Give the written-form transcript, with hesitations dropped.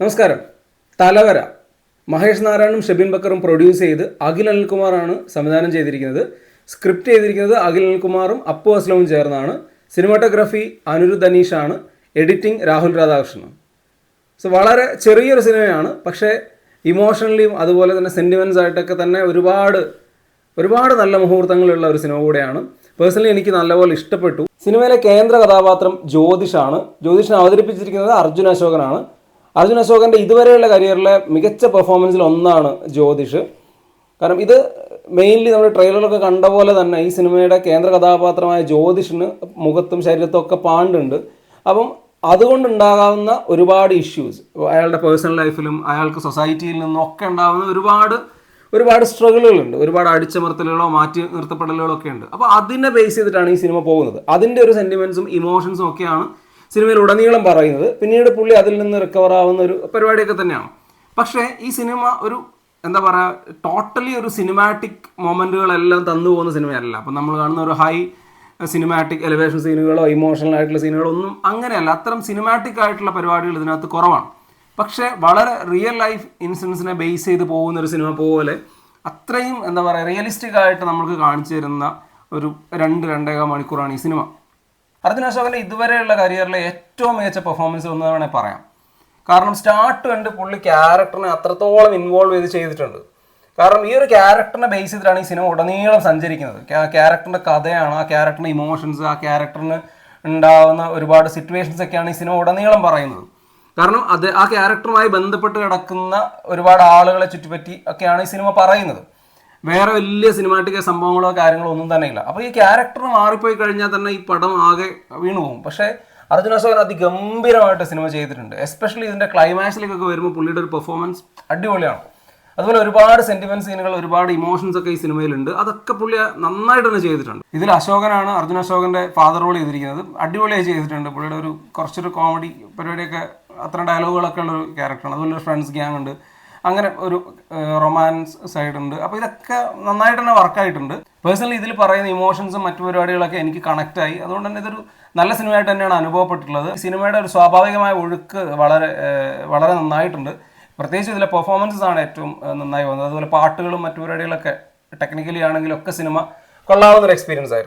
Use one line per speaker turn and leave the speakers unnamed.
നമസ്കാരം. തലവര മഹേഷ് നാരായണും ഷെബിൻ ബക്കറും പ്രൊഡ്യൂസ് ചെയ്ത് അഖിൽ അനിൽകുമാറാണ് സംവിധാനം ചെയ്തിരിക്കുന്നത്. സ്ക്രിപ്റ്റ് ചെയ്തിരിക്കുന്നത് അഖിൽ അനിൽകുമാറും അപ്പു അസ്ലവും ചേർന്നാണ്. സിനിമാറ്റോഗ്രാഫി അനിരുദ്ധ് അനീഷാണ്. എഡിറ്റിംഗ് രാഹുൽ രാധാകൃഷ്ണൻ. സോ വളരെ ചെറിയൊരു സിനിമയാണ്, പക്ഷേ ഇമോഷണലിയും അതുപോലെ തന്നെ സെൻറ്റിമെൻറ്റ്സ് ആയിട്ടൊക്കെ തന്നെ ഒരുപാട് നല്ല മുഹൂർത്തങ്ങളുള്ള ഒരു സിനിമ കൂടെയാണ്. പേഴ്സണലി എനിക്ക് നല്ലപോലെ ഇഷ്ടപ്പെട്ടു. സിനിമയിലെ കേന്ദ്ര കഥാപാത്രം ജ്യോതിഷാണ്. ജ്യോതിഷിനെ അവതരിപ്പിച്ചിരിക്കുന്നത് അർജുൻ അശോകനാണ്. അർജുൻ അശോകൻ്റെ ഇതുവരെയുള്ള കരിയറിലെ മികച്ച പെർഫോമൻസിൽ ഒന്നാണ് ജ്യോതിഷ്. കാരണം ഇത് മെയിൻലി നമ്മൾ ട്രെയിലറൊക്കെ കണ്ട പോലെ തന്നെ ഈ സിനിമയുടെ കേന്ദ്ര കഥാപാത്രമായ ജ്യോതിഷിന് മുഖത്തും ശരീരത്തും ഒക്കെ പാണ്ടുണ്ട്. അപ്പം അതുകൊണ്ടുണ്ടാകാവുന്ന ഒരുപാട് ഇഷ്യൂസ്, അയാളുടെ പേഴ്സണൽ ലൈഫിലും അയാൾക്ക് സൊസൈറ്റിയിൽ നിന്നും ഒക്കെ ഉണ്ടാകുന്ന ഒരുപാട് സ്ട്രഗിളുകളുണ്ട്. ഒരുപാട് അടിച്ചമർത്തലുകളോ മാറ്റി നിർത്തപ്പെടലുകളോ ഒക്കെ ഉണ്ട്. അപ്പോൾ അതിനെ ബേസ് ചെയ്തിട്ടാണ് ഈ സിനിമ പോകുന്നത്. അതിൻ്റെ ഒരു സെൻറ്റിമെൻറ്റ്സും ഇമോഷൻസും ഒക്കെയാണ് സിനിമയിൽ ഉടനീളം പറയുന്നത്. പിന്നീട് പുള്ളി അതിൽ നിന്ന് റിക്കവർ ആവുന്ന ഒരു പരിപാടിയൊക്കെ തന്നെയാണ്. പക്ഷേ ഈ സിനിമ എന്താ പറയുക, ടോട്ടലി ഒരു സിനിമാറ്റിക് മൊമെൻറ്റുകളെല്ലാം തന്നു പോകുന്ന സിനിമയല്ല. അപ്പം നമ്മൾ കാണുന്ന ഒരു ഹൈ സിനിമാറ്റിക് എലിവേഷൻ സീനുകളോ ഇമോഷണൽ ആയിട്ടുള്ള സീനുകളോ ഒന്നും അങ്ങനെയല്ല. അത്തരം സിനിമാറ്റിക് ആയിട്ടുള്ള പരിപാടികൾ ഇതിനകത്ത് കുറവാണ്. പക്ഷേ വളരെ റിയൽ ലൈഫ് ഇൻസിഡൻസിനെ ബേസ് ചെയ്ത് പോകുന്ന ഒരു സിനിമ പോലെ അത്രയും എന്താ പറയുക റിയലിസ്റ്റിക് ആയിട്ട് നമുക്ക് കാണിച്ചു തരുന്ന ഒരു 2-2.5 മണിക്കൂറാണ് ഈ സിനിമ. അർജുൻ അശോകൻ്റെ ഇതുവരെയുള്ള കരിയറിലെ ഏറ്റവും മികച്ച പെർഫോമൻസ് എന്ന് വേണമെങ്കിൽ പറയാം. കാരണം സ്റ്റാർട്ട് കണ്ട് പുള്ളി ക്യാരക്ടറിനെ അത്രത്തോളം ഇൻവോൾവ് ചെയ്തിട്ടുണ്ട്. കാരണം ഈ ഒരു ക്യാരക്ടറിനെ ബേസ് ചെയ്തിട്ടാണ് ഈ സിനിമ ഉടനീളം സഞ്ചരിക്കുന്നത്. ക്യാരക്ടറിൻ്റെ കഥയാണ്, ആ ക്യാരക്ടറിൻ്റെ ഇമോഷൻസ്, ആ ക്യാരക്ടറിന് ഉണ്ടാകുന്ന ഒരുപാട് സിറ്റുവേഷൻസ് ഒക്കെയാണ് ഈ സിനിമ ഉടനീളം പറയുന്നത്. കാരണം ആ ക്യാരക്ടറുമായി ബന്ധപ്പെട്ട് കിടക്കുന്ന ഒരുപാട് ആളുകളെ ചുറ്റിപ്പറ്റി ഒക്കെയാണ് ഈ സിനിമ പറയുന്നത്. വേറെ വലിയ സിനിമാറ്റിക് സംഭവങ്ങളോ കാര്യങ്ങളോ ഒന്നും തന്നെ ഇല്ല. അപ്പോൾ ഈ ക്യാരക്ടർ മാറിപ്പോയി കഴിഞ്ഞാൽ തന്നെ ഈ പടം ആകെ വീണു പോകും. പക്ഷേ അർജുൻ അശോകൻ അതിഗംഭീരമായിട്ട് സിനിമ ചെയ്തിട്ടുണ്ട്. എസ്പെഷ്യലി ഇതിൻ്റെ ക്ലൈമാക്സിലേക്കൊക്കെ വരുമ്പോൾ പുള്ളിയുടെ ഒരു പെർഫോമൻസ് അടിപൊളിയാണ്. അതുപോലെ ഒരുപാട് സെൻറ്റിമെൻറ്റ് സീനുകൾ, ഒരുപാട് ഇമോഷൻസ് ഒക്കെ ഈ സിനിമയിലുണ്ട്. അതൊക്കെ പുള്ളി നന്നായിട്ട് തന്നെ ചെയ്തിട്ടുണ്ട്. ഇതിൽ അശോകനാണ് അർജുൻ അശോകൻ്റെ ഫാദർ റോൾ ചെയ്തിരിക്കുന്നത്. അടിപൊളിയായി ചെയ്തിട്ടുണ്ട്. പുള്ളിയുടെ കുറച്ചൊരു കോമഡി പരിപാടിയൊക്കെ, അത്ര ഡയലോഗുകളൊക്കെ ഉള്ളൊരു ക്യാരക്ടറാണ്. അതുപോലെ ഒരു ഫ്രണ്ട്സ് ഗ്യാങ് ഉണ്ട്, അങ്ങനെ ഒരു റൊമാൻസ് സൈഡ് ഉണ്ട്. അപ്പോൾ ഇതൊക്കെ നന്നായിട്ട് തന്നെ വർക്കായിട്ടുണ്ട്. പേഴ്സണലി ഇതിൽ പറയുന്ന ഇമോഷൻസും മറ്റു പരിപാടികളൊക്കെ എനിക്ക് കണക്റ്റായി. അതുകൊണ്ട് തന്നെ ഇതൊരു നല്ല സിനിമയായിട്ട് തന്നെയാണ് അനുഭവപ്പെട്ടിട്ടുള്ളത്. സിനിമയുടെ ഒരു സ്വാഭാവികമായ ഒഴുക്ക് വളരെ നന്നായിട്ടുണ്ട്. പ്രത്യേകിച്ച് ഇതിലെ പെർഫോമൻസസ് ആണ് ഏറ്റവും നന്നായി വന്നത്. അതുപോലെ പാട്ടുകളും മറ്റു പരിപാടികളൊക്കെ ടെക്നിക്കലി ആണെങ്കിലും ഒക്കെ സിനിമ കൊള്ളാവുന്നൊരു എക്സ്പീരിയൻസ് ആയിരുന്നു.